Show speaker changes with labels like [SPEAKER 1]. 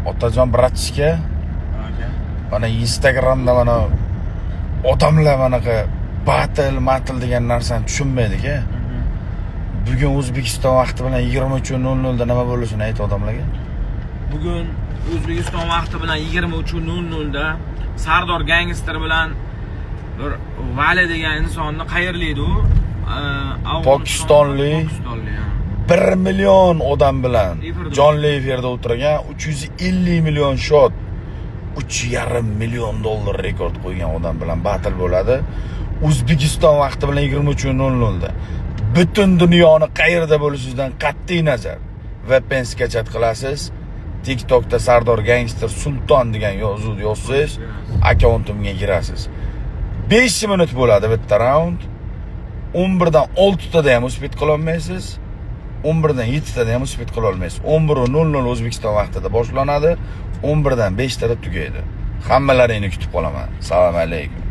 [SPEAKER 1] Otajon bratishka, mana Instagramda mana odamlar manaqa battle degan narsani tushunmaydi-ku. Bugun O'zbekiston vaqti bilan 23:00 da nima bo'lishini ayt odamlarga.
[SPEAKER 2] Bugun O'zbekiston vaqti bilan 23:00 da Sardor gangster bilan bir Vali degan insonni qayerlaydi u?
[SPEAKER 1] Pokistonlik 1 million odam bilan jonli efirda o'tirgan 350 million shot 3,5 million dollar rekord qo'ygan odam bilan battle bo'ladi. O'zbekiston vaqti bilan 23:00 da. Butun dunyoni qayerda bo'lishidan qat'iy nazar VPN'ga chat qilasiz. TikTokda Sardor Gangster Sulton degan yozuvni yozsangiz, akkauntimga kirasiz. 5 minut bo'ladi bitta raund. 11 dan 6 tada ham uspet qila olmaysiz. 11 dan 7 tada ham uspet qila olmaysiz. 11:00 O'zbekiston vaqtida boshlanadi. 11 dan 5 tada tugaydi. Hammalaringni kutib qolaman. Assalomu alaykum.